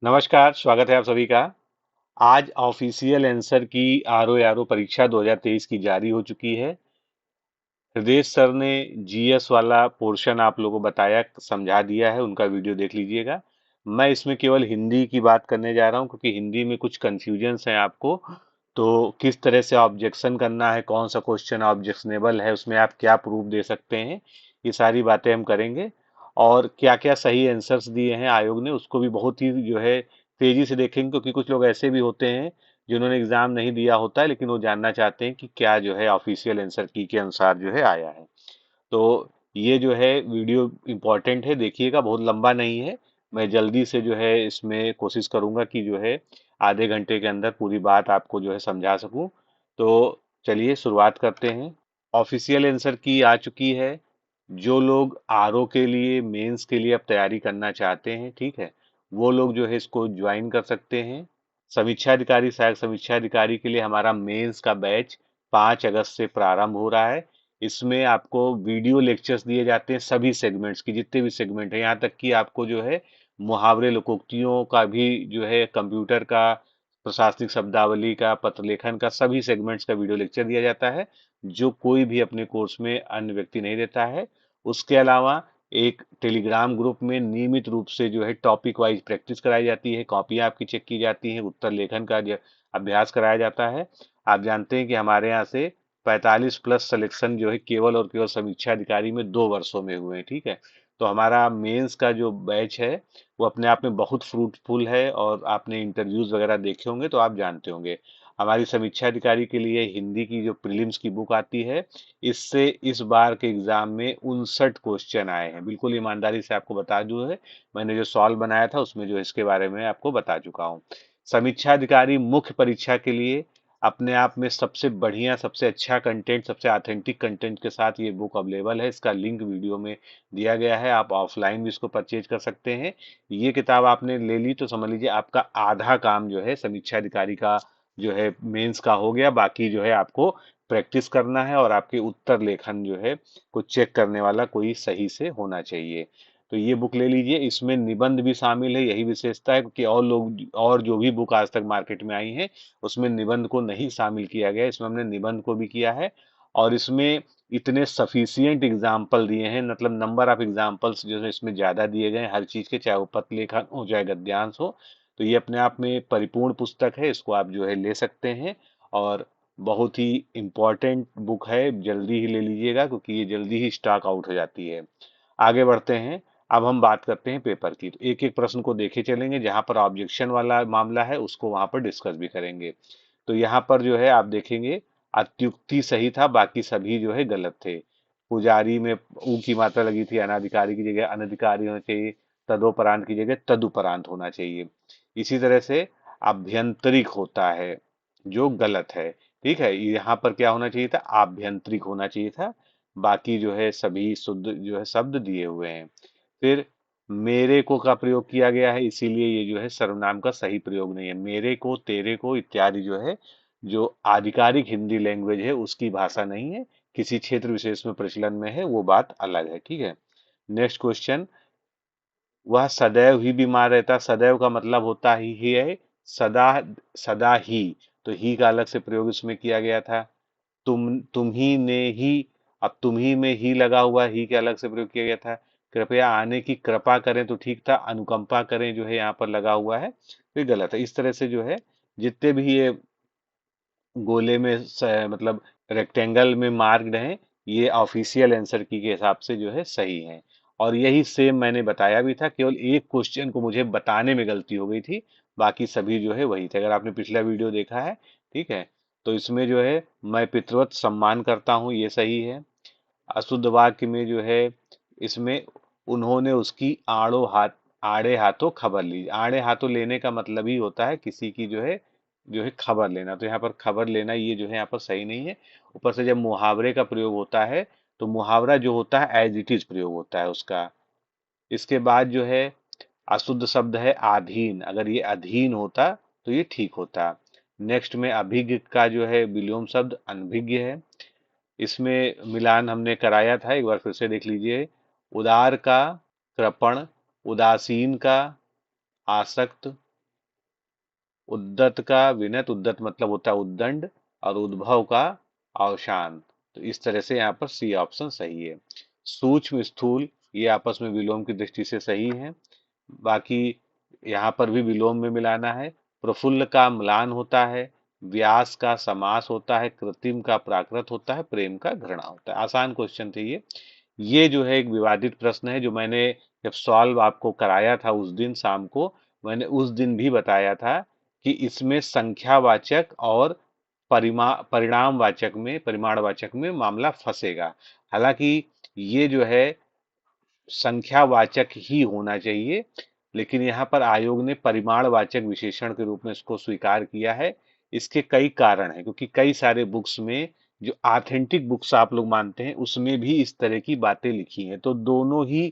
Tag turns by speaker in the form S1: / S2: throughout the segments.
S1: नमस्कार, स्वागत है आप सभी का। आज ऑफिशियल आंसर की आरओ परीक्षा 2023 की जारी हो चुकी है। हृदय सर ने जीएस वाला पोर्शन आप लोगों को बताया, समझा दिया है, उनका वीडियो देख लीजिएगा। मैं इसमें केवल हिंदी की बात करने जा रहा हूं क्योंकि हिंदी में कुछ कंफ्यूजन्स हैं आपको। तो किस तरह से ऑब्जेक्शन करना है, कौन सा क्वेश्चन ऑब्जेक्शनेबल है, उसमें आप क्या प्रूफ दे सकते हैं, ये सारी बातें हम करेंगे। और क्या क्या सही आंसर्स दिए हैं आयोग ने उसको भी बहुत ही जो है तेजी से देखेंगे, क्योंकि कुछ लोग ऐसे भी होते हैं जिन्होंने एग्जाम नहीं दिया होता है लेकिन वो जानना चाहते हैं कि क्या जो है ऑफिशियल आंसर की के अनुसार जो है आया है। तो ये जो है वीडियो इम्पोर्टेंट है, देखिएगा, बहुत लंबा नहीं है। मैं जल्दी से जो है इसमें कोशिश करूंगा कि जो है आधे घंटे के अंदर पूरी बात आपको जो है समझा सकूं। तो चलिए शुरुआत करते हैं। ऑफिशियल आंसर की आ चुकी है। जो लोग आरओ के लिए, मेंस के लिए अब तैयारी करना चाहते हैं, ठीक है, वो लोग जो है इसको ज्वाइन कर सकते हैं। समीक्षा अधिकारी, सहायक समीक्षा अधिकारी के लिए हमारा मेंस का बैच 5 अगस्त से प्रारंभ हो रहा है। इसमें आपको वीडियो लेक्चर्स दिए जाते हैं सभी सेगमेंट्स की, जितने भी सेगमेंट है, यहाँ तक कि आपको जो है मुहावरे लोकोक्तियों का भी जो है, कंप्यूटर का, प्रशासनिक शब्दावली का, पत्रलेखन का, सभी सेगमेंट्स का वीडियो लेक्चर दिया जाता है, जो कोई भी अपने कोर्स में अन्य व्यक्ति नहीं देता है। उसके अलावा एक टेलीग्राम ग्रुप में नियमित रूप से जो है टॉपिक वाइज प्रैक्टिस कराई जाती है, कॉपियां आपकी चेक की जाती हैं, उत्तर लेखन का अभ्यास कराया जाता है। आप जानते हैं कि हमारे यहाँ से 45+ सिलेक्शन जो है केवल और केवल समीक्षा अधिकारी में 2 वर्षों में हुए हैं, ठीक है। तो हमारा मेंस का जो बैच है वो अपने आप में बहुत फ्रूटफुल है, और आपने इंटरव्यूज वगैरह देखे होंगे तो आप जानते होंगे। हमारी समीक्षा अधिकारी के लिए हिंदी की जो प्रीलिम्स की बुक आती है, इससे इस बार के एग्जाम में 59 क्वेश्चन आए हैं। बिल्कुल ईमानदारी से आपको बता दूं है, मैंने जो सॉल्व बनाया था उसमें जो इसके बारे में आपको बता चुका हूँ। समीक्षा अधिकारी मुख्य परीक्षा के लिए अपने आप में सबसे बढ़िया, सबसे अच्छा कंटेंट, सबसे ऑथेंटिक कंटेंट के साथ ये बुक अवेलेबल है। इसका लिंक वीडियो में दिया गया है, आप ऑफलाइन भी इसको परचेज कर सकते हैं। ये किताब आपने ले ली तो समझ लीजिए आपका आधा काम जो है समीक्षा अधिकारी का जो है मेंस का हो गया। बाकी जो है आपको प्रैक्टिस करना है, और आपके उत्तर लेखन जो है को चेक करने वाला कोई सही से होना चाहिए। तो ये बुक ले लीजिए, इसमें निबंध भी शामिल है, यही विशेषता है, क्योंकि और लोग और जो भी बुक आज तक मार्केट में आई हैं उसमें निबंध को नहीं शामिल किया गया, इसमें हमने निबंध को भी किया है। और इसमें इतने सफिशियंट एग्जाम्पल दिए हैं, मतलब नंबर ऑफ एग्जाम्पल्स जो है इसमें ज्यादा दिए गए हैं हर चीज के, चाहे वो पत्र लेखन हो चाहे गद्यांश हो। तो ये अपने आप में परिपूर्ण पुस्तक है, इसको आप जो है ले सकते हैं। और बहुत ही इम्पोर्टेंट बुक है, जल्दी ही ले लीजिएगा क्योंकि ये जल्दी ही स्टॉक आउट हो जाती है। आगे बढ़ते हैं। अब हम बात करते हैं पेपर की, तो एक एक प्रश्न को देखे चलेंगे, जहां पर ऑब्जेक्शन वाला मामला है उसको वहां पर डिस्कस भी करेंगे। तो यहाँ पर जो है आप देखेंगे अत्युक्ति सही था, बाकी सभी जो है गलत थे। पुजारी में ऊ की मात्रा लगी थी, अनाधिकारी की जगह अनधिकारी होना चाहिए, तदोपरांत की जगह तदुपरांत होना चाहिए। इसी तरह से आभ्यंतरिक होता है, जो गलत है, ठीक है। यहाँ पर क्या होना चाहिए था, आभ्यंतरिक होना चाहिए था। बाकी जो है सभी शुद्ध जो है शब्द दिए हुए हैं। फिर मेरे को का प्रयोग किया गया है, इसीलिए ये जो है सर्वनाम का सही प्रयोग नहीं है। मेरे को, तेरे को इत्यादि जो है, जो आधिकारिक हिंदी लैंग्वेज है उसकी भाषा नहीं है, किसी क्षेत्र विशेष में प्रचलन में है, वो बात अलग है, ठीक है। Next question. वह सदैव ही बीमार रहता, सदैव का मतलब होता ही है सदा, सदा ही। तो ही का अलग से प्रयोग इसमें किया गया था। तुम ही ने ही, अब तुम ही में ही लगा हुआ, ही के अलग से प्रयोग किया गया था। कृपया आने की कृपा करें तो ठीक था, अनुकंपा करें जो है यहाँ पर लगा हुआ है तो ये गलत है। इस तरह से जो है जितने भी ये गोले में मतलब रेक्टेंगल में मार्क्ड हैं, ये ऑफिशियल आंसर की के हिसाब से जो है सही है। और यही सेम मैंने बताया भी था, केवल एक क्वेश्चन को मुझे बताने में गलती हो गई थी, बाकी सभी जो है वही थे। अगर आपने पिछला वीडियो देखा है, ठीक है, तो इसमें जो है मैं पितृवत सम्मान करता हूँ, ये सही है। अशुद्ध वाक्य में जो है इसमें उन्होंने उसकी आड़े हाथों खबर ली। आड़े हाथों लेने का मतलब ही होता है किसी की जो है खबर लेना, तो यहाँ पर खबर लेना ये जो है यहाँ पर सही नहीं है। ऊपर से जब मुहावरे का प्रयोग होता है तो मुहावरा जो होता है एज इट इज प्रयोग होता है उसका। इसके बाद जो है अशुद्ध शब्द है आधीन, अगर ये अधीन होता तो ये ठीक होता। नेक्स्ट में अभिज्ञ का जो है विलोम शब्द अनभिज्ञ है। इसमें मिलान हमने कराया था, एक बार फिर से देख लीजिए। उदार का कृपण, उदासीन का आसक्त, उद्दत का विनत, उद्दत मतलब होता है उद्दंड, और उद्भव का अवसान। तो इस तरह से यहाँ पर सी ऑप्शन सही है। सूक्ष्म स्थूल ये आपस में विलोम की दृष्टि से सही है। बाकी यहाँ पर भी विलोम में मिलाना है। प्रफुल्ल का म्लान होता है, व्यास का समास होता है, कृत्रिम का प्राकृत होता है, प्रेम का घृणा होता है। आसान क्वेश्चन थे ये। ये जो है एक विवादित प्रश्न है, जो मैंने जब सॉल्व आपको कराया था उस दिन शाम को, मैंने उस दिन भी बताया था कि इसमें संख्यावाचक और परिमाणवाचक में मामला फंसेगा। हालांकि ये जो है संख्यावाचक ही होना चाहिए, लेकिन यहाँ पर आयोग ने परिमाणवाचक विशेषण के रूप में इसको स्वीकार किया है। इसके कई कारण हैं, क्योंकि कई सारे बुक्स में, जो ऑथेंटिक बुक्स आप लोग मानते हैं, उसमें भी इस तरह की बातें लिखी हैं। तो दोनों ही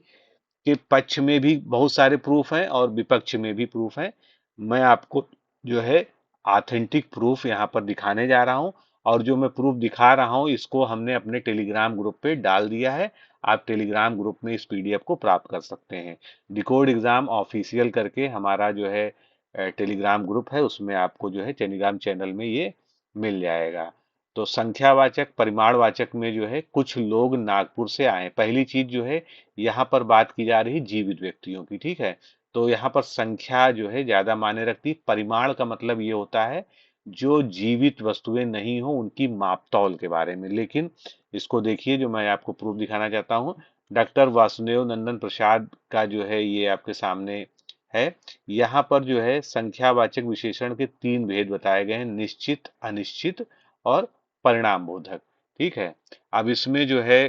S1: के पक्ष में भी बहुत सारे प्रूफ हैं और विपक्ष में भी प्रूफ हैं। मैं आपको जो है ऑथेंटिक प्रूफ यहाँ पर दिखाने जा रहा हूँ, और जो मैं प्रूफ दिखा रहा हूँ इसको हमने अपने टेलीग्राम ग्रुप पे डाल दिया है। आप टेलीग्राम ग्रुप में इस पीडीएफ को प्राप्त कर सकते हैं। डिकोड एग्जाम ऑफिशियल करके हमारा जो है टेलीग्राम ग्रुप है, उसमें आपको जो है टेलीग्राम चैनल में ये मिल जाएगा। तो संख्यावाचक परिमाणवाचक में जो है कुछ लोग नागपुर से आए। पहली चीज जो है, यहाँ पर बात की जा रही जीवित व्यक्तियों की, ठीक है। तो यहाँ पर संख्या जो है ज्यादा मायने रखती। परिमाण का मतलब ये होता है जो जीवित वस्तुएं नहीं हो उनकी मापतौल के बारे में। लेकिन इसको देखिए, जो मैं आपको प्रूफ दिखाना चाहता हूँ, डॉक्टर वासुदेव नंदन प्रसाद का जो है ये आपके सामने है। यहाँ पर जो है संख्यावाचक विशेषण के तीन भेद बताए गए हैं: निश्चित, अनिश्चित और परिणाम बोधक। ठीक है। अब इसमें जो है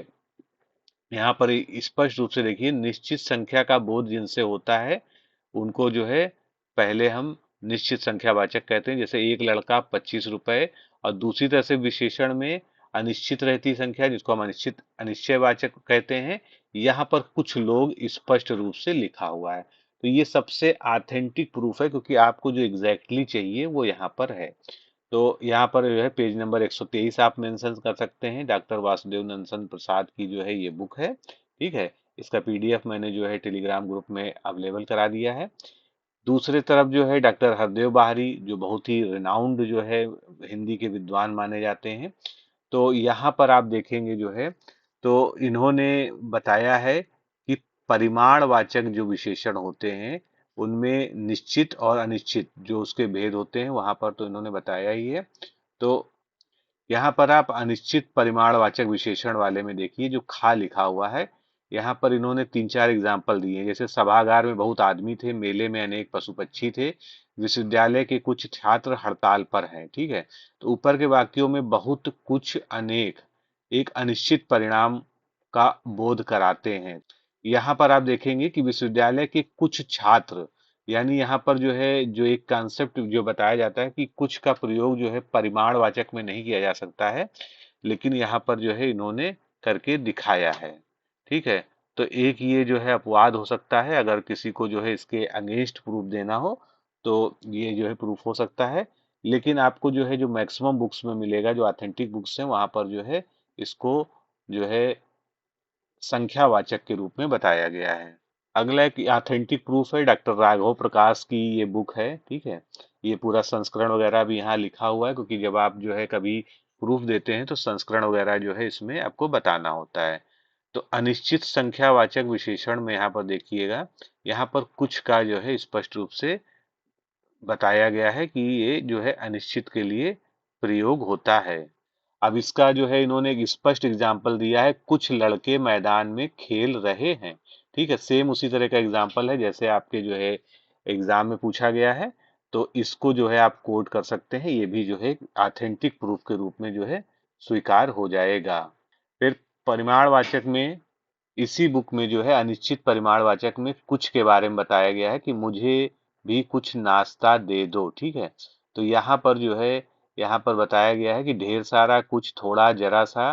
S1: यहाँ पर स्पष्ट रूप से देखिए, निश्चित संख्या का बोध जिनसे होता है उनको जो है पहले हम निश्चित संख्यावाचक कहते हैं। जैसे एक लड़का 25 रुपए। और दूसरी तरह से विशेषण में अनिश्चित रहती संख्या, जिसको हम अनिश्चयवाचक कहते हैं। यहाँ पर कुछ लोग स्पष्ट रूप से लिखा हुआ है। तो ये सबसे ऑथेंटिक प्रूफ है, क्योंकि आपको जो एग्जैक्टली चाहिए वो यहाँ पर है। तो यहाँ पर जो है पेज नंबर 123 आप मेंशन कर सकते हैं। डॉक्टर वासुदेव नंदन प्रसाद की जो है ये बुक है, ठीक है। इसका पीडीएफ मैंने जो है टेलीग्राम ग्रुप में अवेलेबल करा दिया है। दूसरे तरफ जो है डॉक्टर हरदेव बाहरी, जो बहुत ही रिनाउंड जो है हिंदी के विद्वान माने जाते हैं। तो यहाँ पर आप देखेंगे जो है, तो इन्होंने बताया है कि परिमाणवाचक जो विशेषण होते हैं उनमें निश्चित और अनिश्चित जो उसके भेद होते हैं, वहां पर तो इन्होंने बताया ही है। तो यहाँ पर आप अनिश्चित परिमाणवाचक विशेषण वाले में देखिए, जो खा लिखा हुआ है, यहाँ पर इन्होंने तीन चार एग्जाम्पल दिए हैं। जैसे सभागार में बहुत आदमी थे, मेले में अनेक पशु पक्षी थे, विश्वविद्यालय के कुछ छात्र हड़ताल पर हैं। ठीक है। तो ऊपर के वाक्यों में बहुत कुछ अनेक एक अनिश्चित परिणाम का बोध कराते हैं। यहाँ पर आप देखेंगे कि विश्वविद्यालय के कुछ छात्र, यानी यहाँ पर जो है जो एक कॉन्सेप्ट जो बताया जाता है कि कुछ का प्रयोग जो है परिमाणवाचक में नहीं किया जा सकता है, लेकिन यहाँ पर जो है इन्होंने करके दिखाया है। ठीक है। तो एक ये जो है अपवाद हो सकता है, अगर किसी को जो है इसके अगेंस्ट प्रूफ देना हो तो ये जो है प्रूफ हो सकता है। लेकिन आपको जो है जो मैक्सिमम बुक्स में मिलेगा, जो ऑथेंटिक बुक्स हैं, वहां पर जो है इसको जो है संख्यावाचक के रूप में बताया गया है। अगला एक ऑथेंटिक प्रूफ है, डॉक्टर राघव प्रकाश की ये बुक है। ठीक है। ये पूरा संस्करण वगैरह भी यहाँ लिखा हुआ है, क्योंकि जब आप जो है कभी प्रूफ देते हैं तो संस्करण वगैरह जो है इसमें आपको बताना होता है। तो अनिश्चित संख्यावाचक विशेषण में यहाँ पर देखिएगा, यहाँ पर कुछ का जो है स्पष्ट रूप से बताया गया है कि ये जो है अनिश्चित के लिए प्रयोग होता है। अब इसका जो है इन्होंने एक स्पष्ट एग्जाम्पल दिया है, कुछ लड़के मैदान में खेल रहे हैं। ठीक है। सेम उसी तरह का एग्जाम्पल है जैसे आपके जो है एग्जाम में पूछा गया है। तो इसको जो है आप कोट कर सकते हैं, ये भी जो है ऑथेंटिक प्रूफ के रूप में जो है स्वीकार हो जाएगा। फिर परिमाणवाचक में इसी बुक में जो है अनिश्चित परिमाणवाचक में कुछ के बारे में बताया गया है कि मुझे भी कुछ नाश्ता दे दो। ठीक है। तो यहाँ पर जो है, यहाँ पर बताया गया है कि ढेर सारा, कुछ, थोड़ा, जरा सा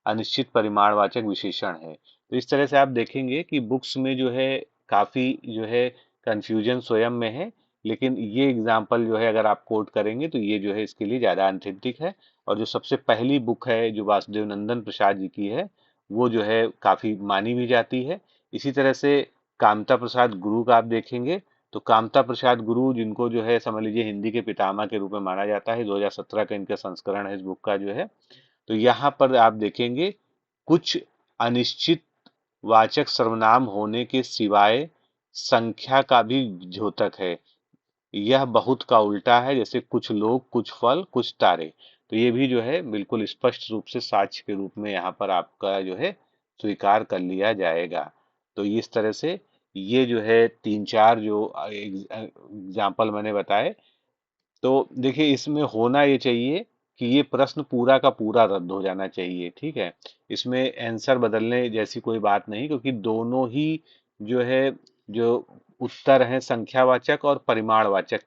S1: अनिश्चित परिमाणवाचक विशेषण है। तो इस तरह से आप देखेंगे कि बुक्स में जो है काफी जो है कंफ्यूजन स्वयं में है, लेकिन ये एग्जाम्पल जो है अगर आप कोट करेंगे तो ये जो है इसके लिए ज्यादा ऑथेंटिक है। और जो सबसे पहली बुक है जो वासुदेव नंदन प्रसाद जी की है, वो जो है काफी मानी भी जाती है। इसी तरह से कामता प्रसाद गुरु का आप देखेंगे तो कामता प्रसाद गुरु, जिनको जो है समझ लीजिए हिंदी के पितामह के रूप में माना जाता है, 2017 का इनका संस्करण है इस बुक का जो है। तो यहाँ पर आप देखेंगे कुछ अनिश्चित वाचक सर्वनाम होने के सिवाय संख्या का भी द्योतक है। यह बहुत का उल्टा है, जैसे कुछ लोग, कुछ फल, कुछ तारे। तो ये भी जो है बिल्कुल स्पष्ट रूप से साक्ष्य के रूप में यहाँ पर आपका जो है स्वीकार कर लिया जाएगा। तो इस तरह से ये जो है तीन चार जो एग्जाम्पल मैंने बताए, तो देखिए इसमें होना ये चाहिए कि ये प्रश्न पूरा का पूरा रद्द हो जाना चाहिए, ठीक है। इसमें आंसर बदलने जैसी कोई बात नहीं, क्योंकि दोनों ही जो है, जो उत्तर हैं संख्यावाचक और परिमाणवाचक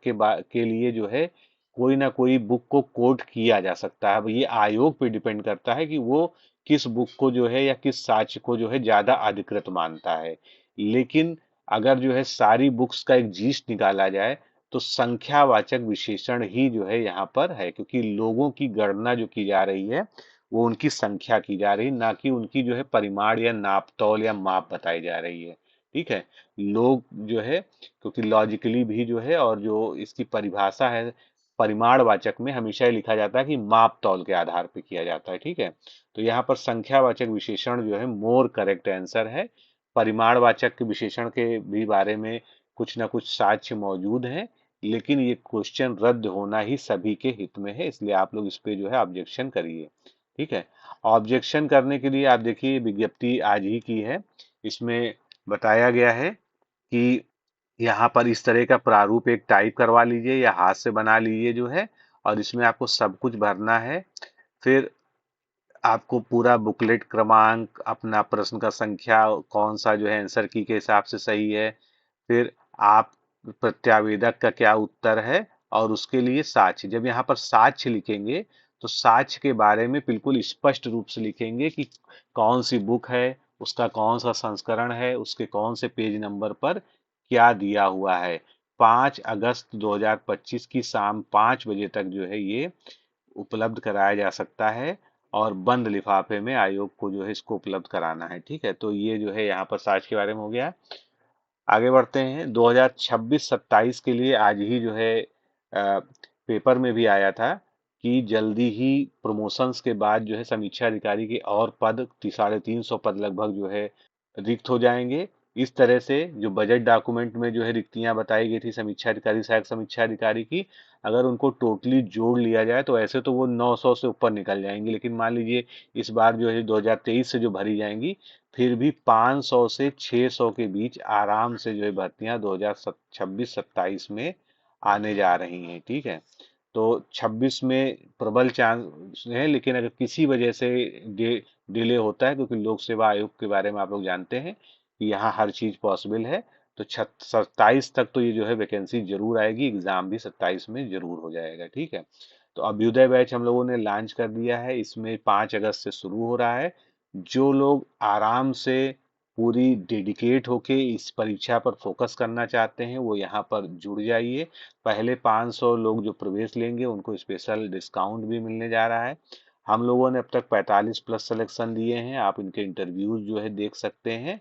S1: के लिए जो है कोई ना कोई बुक को कोट किया जा सकता है। अब ये आयोग पे डिपेंड करता है कि वो किस बुक को जो है या किस साक्ष्य को जो है ज्यादा अधिकृत मानता है। लेकिन अगर जो है सारी बुक्स का एक जीस्ट निकाला जाए, तो संख्यावाचक विशेषण ही जो है यहाँ पर है, क्योंकि लोगों की गणना जो की जा रही है वो उनकी संख्या की जा रही है, ना कि उनकी जो है परिमाण या नापतौल या माप बताई जा रही है, ठीक है। लोग जो है, क्योंकि लॉजिकली भी जो है, और जो इसकी परिभाषा है परिमाणवाचक में, हमेशा ये लिखा जाता है कि माप तौल के आधार पर किया जाता है, ठीक है। तो यहाँ पर संख्यावाचक विशेषण जो है मोर करेक्ट आंसर है। परिमाणवाचक के विशेषण के भी बारे में कुछ ना कुछ साक्ष्य मौजूद हैं, लेकिन ये क्वेश्चन रद्द होना ही सभी के हित में है, इसलिए आप लोग इस पे जो है ऑब्जेक्शन करिए, ठीक है। ऑब्जेक्शन करने के लिए आप देखिए विज्ञप्ति आज ही की है, इसमें बताया गया है कि यहाँ पर इस तरह का प्रारूप एक टाइप करवा लीजिए या हाथ से बना लीजिए जो है, और इसमें आपको सब कुछ भरना है। फिर आपको पूरा बुकलेट क्रमांक, अपना प्रश्न का संख्या कौन सा जो है आंसर की के हिसाब से सही है, फिर आप प्रत्यावेदक का क्या उत्तर है, और उसके लिए साक्ष्य। जब यहाँ पर साक्ष्य लिखेंगे तो साक्ष्य के बारे में बिल्कुल स्पष्ट रूप से लिखेंगे कि कौन सी बुक है, उसका कौन सा संस्करण है, उसके कौन से पेज नंबर पर क्या दिया हुआ है। 5 अगस्त 2025 की शाम 5 बजे तक जो है ये उपलब्ध कराया जा सकता है, और बंद लिफाफे में आयोग को जो है इसको उपलब्ध कराना है, ठीक है। तो ये जो है यहाँ पर साक्ष्य के बारे में हो गया। आगे बढ़ते हैं 2026-27 के लिए। आज ही जो है पेपर में भी आया था कि जल्दी ही प्रमोशंस के बाद जो है समीक्षा अधिकारी के और पद 350 पद लगभग जो है रिक्त हो जाएंगे। इस तरह से जो बजट डॉक्यूमेंट में जो है रिक्तियां बताई गई थी समीक्षा अधिकारी, सहायक समीक्षा अधिकारी की, अगर उनको टोटली जोड़ लिया जाए तो ऐसे तो वो 900 से ऊपर निकल जाएंगी, लेकिन मान लीजिए इस बार जो है 2023 से जो भरी जाएंगी, फिर भी 500 से 600 के बीच आराम से जो है भर्तियां 2026-27 में आने जा रही हैं, ठीक है। तो 26 में प्रबल चांस है, लेकिन अगर किसी वजह से डिले होता है, क्योंकि लोक सेवा आयोग के बारे में आप लोग जानते हैं कि यहाँ हर चीज पॉसिबल है, तो 27 तक तो ये जो है वैकेंसी जरूर आएगी, एग्जाम भी 27 में जरूर हो जाएगा, ठीक है। तो अभ्युदय बैच हम लोगों ने लॉन्च कर दिया है, इसमें 5 अगस्त से शुरू हो रहा है। जो लोग आराम से पूरी डेडिकेट होके इस परीक्षा पर फोकस करना चाहते हैं वो यहाँ पर जुड़ जाइए। पहले 500 लोग जो प्रवेश लेंगे उनको स्पेशल डिस्काउंट भी मिलने जा रहा है। हम लोगों ने अब तक 45 प्लस सिलेक्शन दिए हैं, आप इनके इंटरव्यूज जो है देख सकते हैं,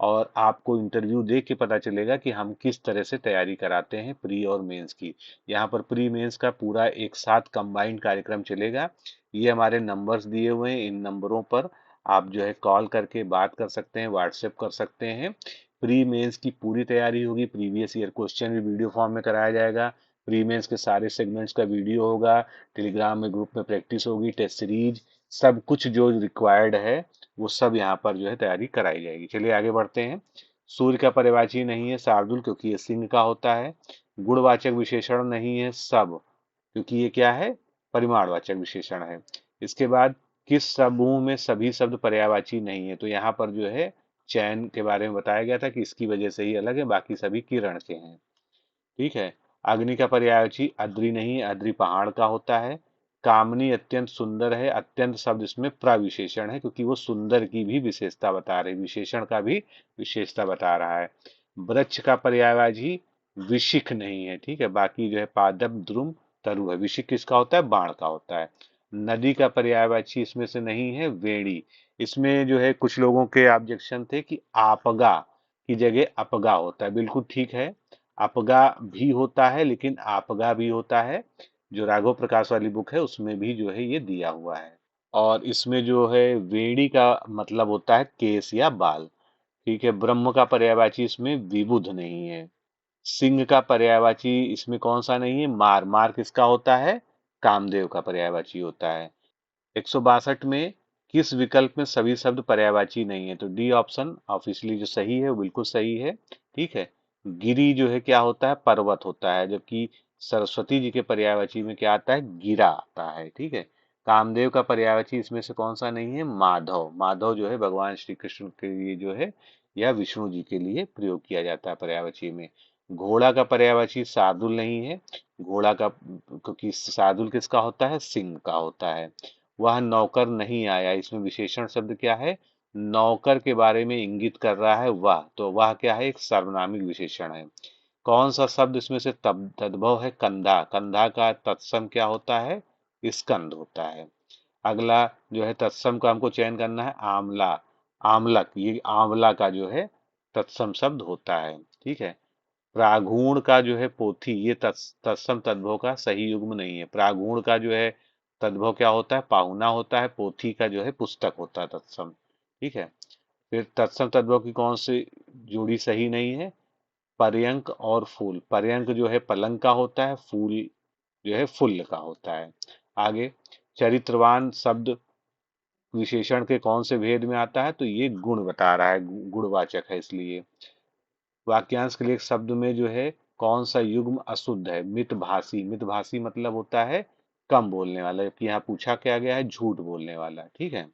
S1: और आपको इंटरव्यू देख के पता चलेगा कि हम किस तरह से तैयारी कराते हैं प्री और मेंस की। यहाँ पर प्री मेंस का पूरा एक साथ कंबाइंड कार्यक्रम चलेगा। ये हमारे नंबर्स दिए हुए हैं, इन नंबरों पर आप जो है कॉल करके बात कर सकते हैं, व्हाट्सएप कर सकते हैं। प्री मेंस की पूरी तैयारी होगी, प्रीवियस ईयर क्वेश्चन भी वीडियो फॉर्म में कराया जाएगा, प्री मेंस के सारे सेगमेंट्स का वीडियो होगा, टेलीग्राम में ग्रुप में प्रैक्टिस होगी, टेस्ट सीरीज, सब कुछ जो रिक्वायर्ड है वो सब यहाँ पर जो है तैयारी कराई जाएगी। चलिए आगे बढ़ते हैं। सूर्य का पर्यायवाची नहीं है शार्दुल, क्योंकि ये सिंह का होता है। गुणवाचक विशेषण नहीं है सब, क्योंकि ये क्या है, परिमाणवाचक विशेषण है। इसके बाद किस समूह में सभी शब्द पर्यायवाची नहीं है, तो यहाँ पर जो है चयन के बारे में बताया गया था कि इसकी वजह से ही अलग है, बाकी सभी किरण के हैं, ठीक है। अग्नि का पर्यायवाची अद्रि नहीं, अद्रि पहाड़ का होता है। कामनी अत्यंत सुंदर है, अत्यंत शब्द इसमें प्रविशेषण है, क्योंकि वो सुंदर की भी विशेषता बता रही, विशेषण का भी विशेषता बता रहा है। वृक्ष का पर्यायवाची विशिख नहीं है, ठीक है, बाकी जो है पादप, द्रुम, तरु है। विशिख किसका होता है, बाण का होता है। नदी का पर्यायवाची इसमें से नहीं है, वेणी। इसमें जो है कुछ लोगों के ऑब्जेक्शन थे कि आपगा की जगह अपगा होता है, बिल्कुल ठीक है। अपगा भी होता है, लेकिन आपगा भी होता है। जो राघव प्रकाश वाली बुक है उसमें भी जो है ये दिया हुआ है। और इसमें जो है वेणी का मतलब होता है केस या बाल। ठीक है, ब्रह्म का पर्यायवाची इसमें विबुध नहीं है। सिंह का पर्यायवाची इसमें कौन सा नहीं है? मार। मार किसका होता है? कामदेव का पर्यायवाची होता है। 162 में किस विकल्प में सभी शब्द पर्यायवाची नहीं है? तो डी ऑप्शन ऑब्वियसली जो सही है वो बिल्कुल सही है। ठीक है, गिरी जो है क्या होता है? पर्वत होता है, जबकि सरस्वती जी के पर्यायवाची में क्या आता है? गिरा आता है। ठीक है, कामदेव का पर्यायवाची इसमें से कौन सा नहीं है? माधव। माधव जो है भगवान श्री कृष्ण के लिए जो है या विष्णु जी के लिए प्रयोग किया जाता है पर्यायवाची में। घोड़ा का पर्यायवाची शार्दुल नहीं है। घोड़ा का, क्योंकि शार्दुल किसका होता है? सिंह का होता है। वह नौकर नहीं आया, इसमें विशेषण शब्द क्या है? नौकर के बारे में इंगित कर रहा है वह, तो वह क्या है? एक सर्वनामिक विशेषण है। कौन सा शब्द इसमें से तद्भव है? कंधा। कंधा का तत्सम क्या होता है? स्कंद होता है। अगला जो है तत्सम का हमको चयन करना है, आंवला। आमलक, ये आंवला का जो है तत्सम शब्द होता है। ठीक है, प्रागुण का जो है पोथी, ये तत्सम तद्भव का सही युग्म नहीं है। प्रागुण का जो है तद्भव क्या होता है? पाहुना होता है। पोथी का जो है पुस्तक होता है तत्सम। ठीक है, फिर तत्सम तद्भव की कौन सी जोड़ी सही नहीं है? पर्यंक और फूल। पर्यंक जो है पलंग का होता है, फूल जो है फुल्ल का होता है। आगे, चरित्रवान शब्द विशेषण के कौन से भेद में आता है? तो ये गुण बता रहा है, गुणवाचक है इसलिए। वाक्यांश के लिए एक शब्द में जो है कौन सा युग्म अशुद्ध है? मितभाषी। मितभाषी मतलब होता है कम बोलने वाला, जबकि यहाँ पूछा क्या गया है? झूठ बोलने वाला। ठीक है,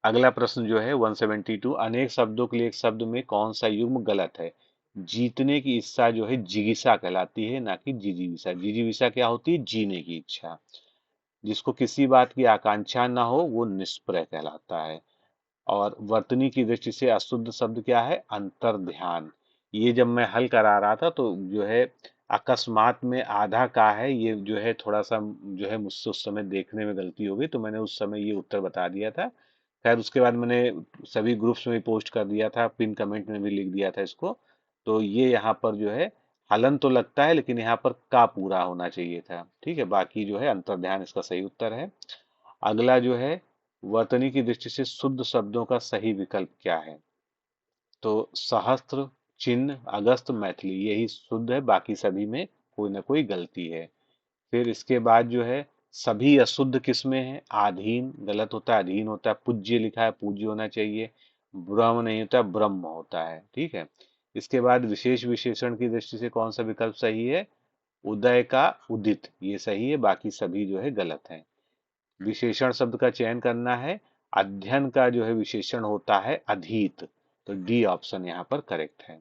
S1: अगला प्रश्न जो है 172, अनेक शब्दों के लिए एक शब्द में कौन सा युग्म गलत है? जीतने की इच्छा जो है जिगीसा कहलाती है, ना कि जिजीविसा। जिजीविसा क्या होती है? जीने की इच्छा। जिसको किसी बात की आकांक्षा ना हो वो निष्प्रय कहलाता है। और वर्तनी की दृष्टि से अशुद्ध शब्द क्या है? अंतर ध्यान। ये जब मैं हल करा रहा था तो जो है अकस्मात में आधा का है, ये जो है थोड़ा सा जो है मुझसे उस समय देखने में गलती हो गई, तो मैंने उस समय ये उत्तर बता दिया था। खैर उसके बाद मैंने सभी ग्रुप्स में पोस्ट कर दिया था, पिन कमेंट में भी लिख दिया था इसको। तो ये यहाँ पर जो है हलन तो लगता है, लेकिन यहाँ पर का पूरा होना चाहिए था। ठीक है, बाकी जो है अंतर्ध्यान इसका सही उत्तर है। अगला जो है वर्तनी की दृष्टि से शुद्ध शब्दों का सही विकल्प क्या है? तो सहस्त्र, चिन्ह, अगस्त, मैथिली, यही शुद्ध है, बाकी सभी में कोई ना कोई गलती है। फिर इसके बाद जो है सभी अशुद्ध किसमें है? आधीन गलत होता है, अधीन होता है। पूज्य लिखा है, पूज्य होना चाहिए। ब्रह्म नहीं होता, ब्रह्म होता है। ठीक है, इसके बाद विशेष विशेषण की दृष्टि से कौन सा विकल्प सही है? उदय का उदित, ये सही है, बाकी सभी जो है गलत है। विशेषण शब्द का चयन करना है। अध्ययन का जो है विशेषण होता है अधीत, तो डी ऑप्शन यहाँ पर करेक्ट है।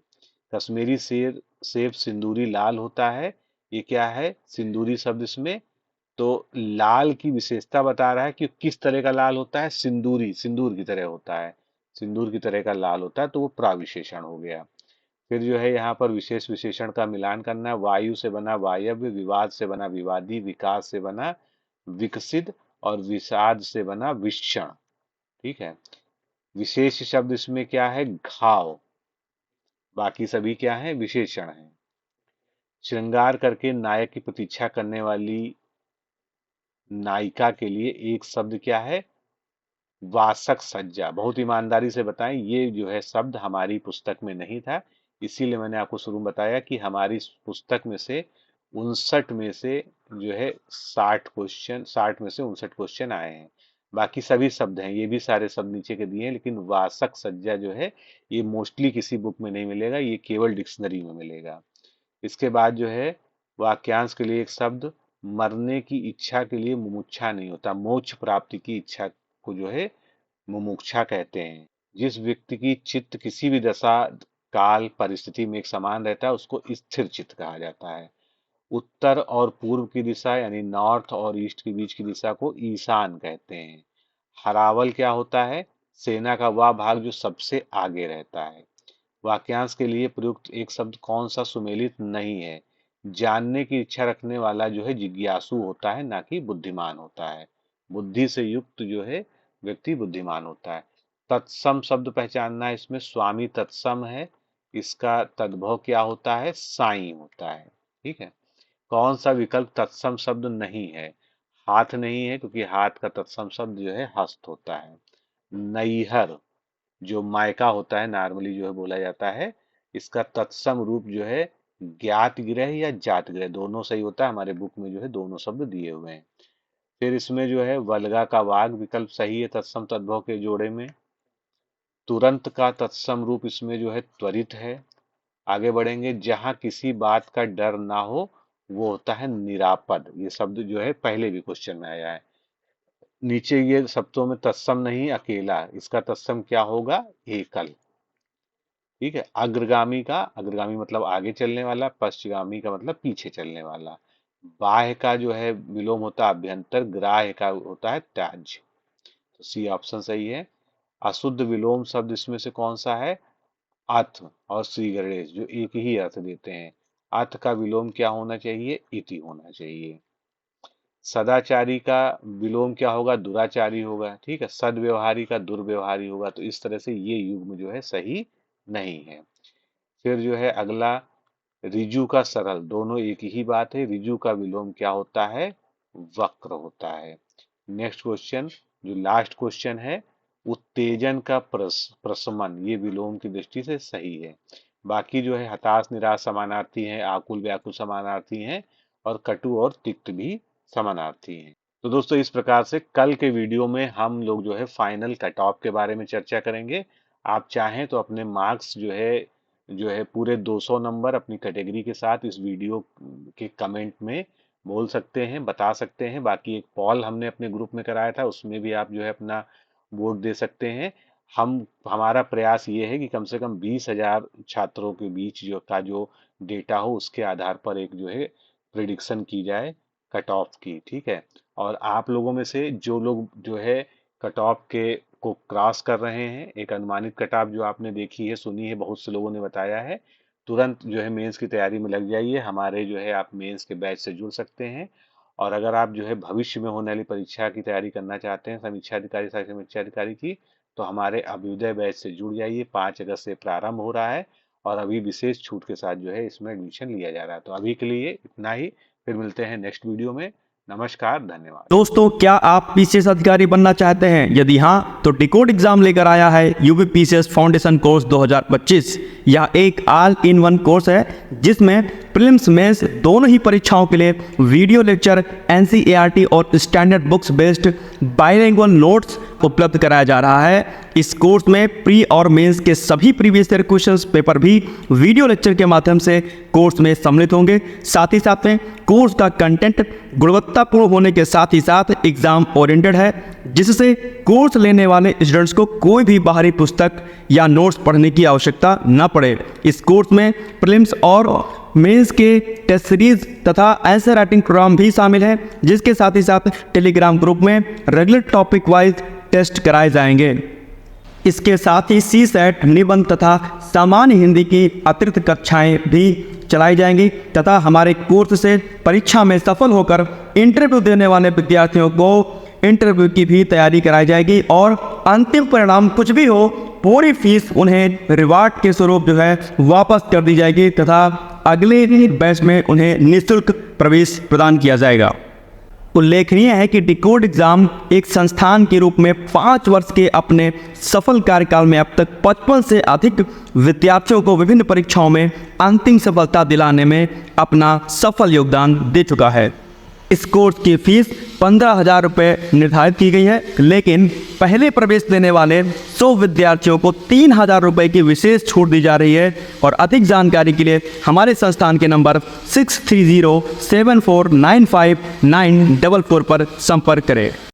S1: कश्मीरी सेब सेब सिंदूरी लाल होता है, ये क्या है? सिंदूरी शब्द इसमें तो लाल की विशेषता बता रहा है कि किस तरह का लाल होता है? सिंदूरी, सिंदूर की तरह होता है। सिंदूर की तरह का लाल होता है, तो वो प्राविशेषण हो गया। फिर जो है यहाँ पर विशेष विशेषण का मिलान करना है। वायु से बना वायव्य, विवाद से बना विवादी, विकास से बना विकसित, और विषाद से बना विषण। ठीक है, विशेष शब्द इसमें क्या है? घाव, बाकी सभी क्या है? विशेषण है। श्रृंगार करके नायक की प्रतीक्षा करने वाली नायिका के लिए एक शब्द क्या है? वासक सज्जा। बहुत ईमानदारी से बताएं, ये जो है शब्द हमारी पुस्तक में नहीं था, इसीलिए मैंने आपको शुरू में बताया कि हमारी इस पुस्तक में से 59 में से जो है 60 क्वेश्चन, 60 में से 59 क्वेश्चन आए हैं। बाकी सभी शब्द हैं, ये भी सारे शब्द नीचे के दिए हैं, लेकिन वासक सज्जा जो है ये मोस्टली किसी बुक में नहीं मिलेगा, ये केवल डिक्शनरी में मिलेगा। इसके बाद जो है वाक्यांश के लिए एक शब्द, मरने की इच्छा के लिए मुमुक्षा नहीं होता, मोक्ष प्राप्ति की इच्छा को जो है मुमुक्षा कहते हैं। जिस व्यक्ति की चित्त किसी भी दशा काल परिस्थिति में एक समान रहता है उसको स्थिर चित्त कहा जाता है। उत्तर और पूर्व की दिशा यानी नॉर्थ और ईस्ट के बीच की दिशा को ईशान कहते हैं। हरावल क्या होता है? सेना का वह भाग जो सबसे आगे रहता है। वाक्यांश के लिए प्रयुक्त एक शब्द कौन सा सुमेलित नहीं है? जानने की इच्छा रखने वाला जो है जिज्ञासु होता है, ना कि बुद्धिमान होता है। बुद्धि से युक्त जो है व्यक्ति बुद्धिमान होता है। तत्सम शब्द पहचानना है, इसमें स्वामी तत्सम है, इसका तद्भव क्या होता है? साई होता है। ठीक है। कौन सा विकल्प तत्सम शब्द नहीं है? हाथ नहीं है, क्योंकि हाथ का तत्सम शब्द जो है हस्त होता है। नैहर जो मायका होता है, नॉर्मली जो है बोला जाता है, इसका तत्सम रूप जो है ज्ञात गृह या जात गृह, दोनों सही होता है। हमारे बुक में जो है दोनों शब्द दिए हुए हैं। फिर इसमें जो है वल्गा का वाग विकल्प सही है तत्सम तद्भव के जोड़े में। तुरंत का तत्सम रूप इसमें जो है त्वरित है। आगे बढ़ेंगे, जहां किसी बात का डर ना हो वो होता है निरापद। ये शब्द जो है पहले भी क्वेश्चन में आया है। नीचे ये शब्दों में तत्सम नहीं, अकेला, इसका तत्सम क्या होगा? एकल। ठीक है। अग्रगामी का, अग्रगामी मतलब आगे चलने वाला, पश्चगामी का मतलब पीछे चलने वाला। बाह्य का जो है विलोम होता है अभ्यंतर, ग्राह्य का होता है त्याज्य। तो सी ऑप्शन सही है। अशुद्ध विलोम शब्द इसमें से कौन सा है? अथ और श्री गणेश, जो एक ही अर्थ देते हैं। अथ का विलोम क्या होना चाहिए? इति होना चाहिए। सदाचारी का विलोम क्या होगा? दुराचारी होगा। ठीक है। सदव्यवहारी का दुर्व्यवहारी होगा। तो इस तरह से ये युग्म जो है सही नहीं है। फिर जो है अगला, रिजु का सरल, दोनों एक ही बात है। रिजु का विलोम क्या होता है? वक्र होता है। नेक्स्ट क्वेश्चन, जो लास्ट क्वेश्चन है, उत्तेजन का प्रशमन, ये विलोम की दृष्टि से सही है। बाकी जो है हताश निराश समानार्थी हैं, आकुल व्याकुल समानार्थी हैं, और कटु और तिक्त भी समानार्थी हैं। तो दोस्तों इस प्रकार से कल के वीडियो में हम लोग जो है फाइनल कट ऑफ के बारे में चर्चा करेंगे। आप चाहें तो अपने मार्क्स जो है पूरे 200 नंबर अपनी कैटेगरी के साथ इस वीडियो के कमेंट में बोल सकते हैं, बता सकते हैं। बाकी एक पॉल हमने अपने ग्रुप में कराया था, उसमें भी आप जो है अपना वोट दे सकते हैं। हमारा प्रयास ये है कि कम से कम 20,000 छात्रों के बीच जो डेटा हो उसके आधार पर एक जो है प्रिडिक्शन की जाए कट ऑफ की। ठीक है। और आप लोगों में से जो लोग जो है कट ऑफ के को क्रॉस कर रहे हैं, एक अनुमानित कट ऑफ जो आपने देखी है, सुनी है, बहुत से लोगों ने बताया है, तुरंत जो है मेंस की तैयारी में लग जाइए। हमारे जो है आप मेंस के बैच से जुड़ सकते हैं। और अगर आप जो है भविष्य में होने वाली परीक्षा की तैयारी करना चाहते हैं, समीक्षा अधिकारी, सहायक समीक्षा अधिकारी की, तो हमारे अभ्युदय बैच से जुड़ जाइए। 5 अगस्त से प्रारंभ हो रहा है और अभी विशेष छूट के साथ जो है इसमें एडमिशन लिया जा रहा है। तो अभी के लिए इतना ही, फिर मिलते हैं नेक्स्ट वीडियो में। नमस्कार, धन्यवाद।
S2: दोस्तों, क्या आप पीसीएस अधिकारी बनना चाहते हैं? यदि हाँ, तो डिकोड एग्जाम लेकर आया है यूपी पीसीएस फाउंडेशन कोर्स 2025। यह एक ऑल इन वन कोर्स है जिसमें प्रीलिम्स मेंस दोनों ही परीक्षाओं के लिए वीडियो लेक्चर, एनसीईआरटी और standard books based bilingual notes उपलब्ध कराया जा रहा है। इस कोर्स में प्री और मेंस के सभी प्रीवियस ईयर क्वेश्चंस पेपर भी वीडियो लेक्चर के माध्यम से कोर्स में सम्मिलित होंगे। साथ ही साथ में कोर्स का कंटेंट गुणवत्तापूर्ण होने के साथ ही साथ एग्जाम ओरिएंटेड है, जिससे कोर्स लेने वाले स्टूडेंट्स को कोई भी बाहरी पुस्तक या नोट्स पढ़ने की आवश्यकता न पड़े। इस कोर्स में प्रीलिम्स और मेंस के टेस्ट सीरीज तथा आंसर राइटिंग प्रोग्राम भी शामिल है, जिसके साथ ही साथ टेलीग्राम ग्रुप में रेगुलर टॉपिक वाइज टेस्ट कराए जाएंगे। इसके साथ ही सीसेट, निबंध तथा सामान्य हिंदी की अतिरिक्त कक्षाएं भी चलाई जाएंगी तथा हमारे कोर्स से परीक्षा में सफल होकर इंटरव्यू देने वाले विद्यार्थियों को इंटरव्यू की भी तैयारी कराई जाएगी और अंतिम परिणाम कुछ भी हो, पूरी फीस उन्हें रिवार्ड के स्वरूप जो है वापस कर दी जाएगी तथा अगले बैच में उन्हें निःशुल्क प्रवेश प्रदान किया जाएगा। उल्लेखनीय है कि डिकोड एग्जाम एक संस्थान के रूप में 5 वर्ष के अपने सफल कार्यकाल में अब तक 55 से अधिक विद्यार्थियों को विभिन्न परीक्षाओं में अंतिम सफलता दिलाने में अपना सफल योगदान दे चुका है। इस कोर्स की फीस 15,000 रुपये निर्धारित की गई है, लेकिन पहले प्रवेश देने वाले 100 विद्यार्थियों को 3,000 रुपये की विशेष छूट दी जा रही है। और अधिक जानकारी के लिए हमारे संस्थान के नंबर 6307495944 पर संपर्क करें।